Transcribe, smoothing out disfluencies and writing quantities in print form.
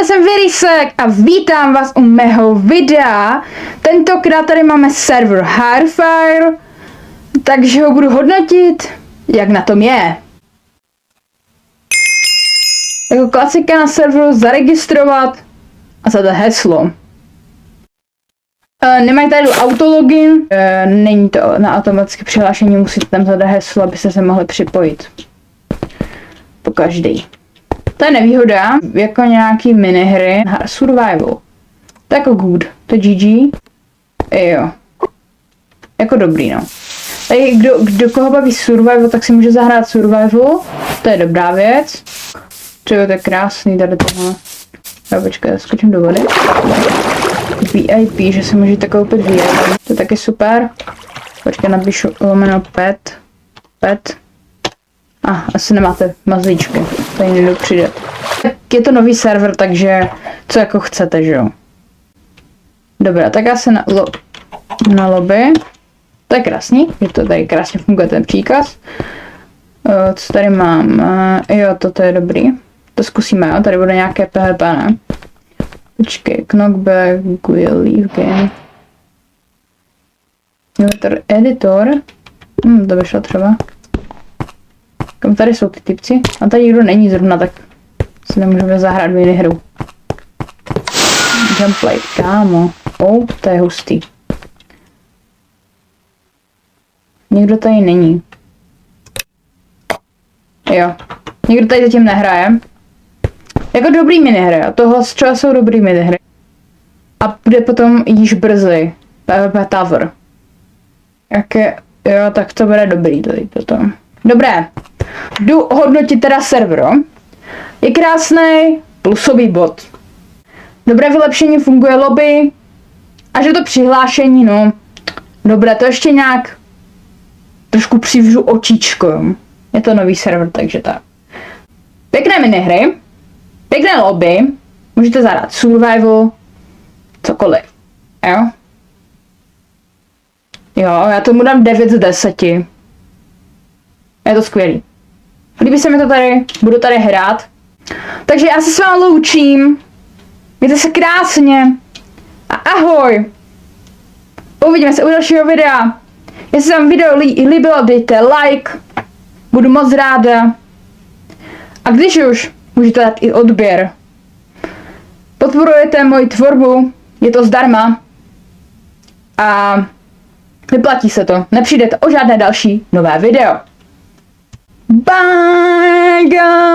jsem Virysek a vítám vás u mého videa. Tentokrát tady máme server Hardfire, takže ho budu hodnotit, jak na tom je. Jako klasika na serveru zaregistrovat a zadat heslo. Nemají tady autologin, není to na automatické přihlášení, musíte tam zadat heslo, abyste se mohli připojit. Po každý. To je nevýhoda, jako nějaký minihry. Survival. To je jako good. To je GG. Jo. Jako dobrý, no. Tady kdo koho baví survival, tak si může zahrát survival. To je dobrá věc. Třeba to je krásný tady tohle. Já počkej, skočím do vody. VIP, že si můžete koupit VIP. To je taky super. Počkej, napíšu lomeno pet. Asi nemáte mazlíčky, tady nejdu přidat. Je to nový server, takže co jako chcete, že jo? Dobrá, tak já se na lobby. To je krásný, že to tady krásně funguje ten příkaz. Co tady mám? Jo, toto je dobrý. To zkusíme, jo? Tady bude nějaké PHP, ne? Počkej, knockback, will leave game. Editor. To by šlo třeba. Kam tady jsou ty typci? A tady nikdo není zrovna, tak si nemůžeme zahrát minihru. Gameplay, kámo. To je hustý. Nikdo tady není. Jo. Nikdo tady zatím nehraje. Jako dobrý minihry. A tohle z čeho jsou dobrý minihry. A bude potom již brzy. PvP Tower. Jo, tak to bude dobrý tady potom. Dobré. Jdu hodnotit teda server. Je krásný plusový bod. Dobré vylepšení, funguje lobby. A že to přihlášení, no. Dobré, to ještě nějak trošku přivřu očičko. Je to nový server, takže tak. Pěkné minihry. Pěkné lobby. Můžete zahrát survival. Cokoliv. Jo? Jo, já tomu dám 9 z 10. Je to skvělý. Líbí se mi to tady, budu tady hrát. Takže já se s vámi loučím. Mějte se krásně. A ahoj. Uvidíme se u dalšího videa. Jestli se vám video líbilo, dejte like. Budu moc ráda. A když už, můžete dát i odběr. Podporujete moji tvorbu, je to zdarma. A vyplatí se to. Nepřijdete o žádné další nové video. Bye guys!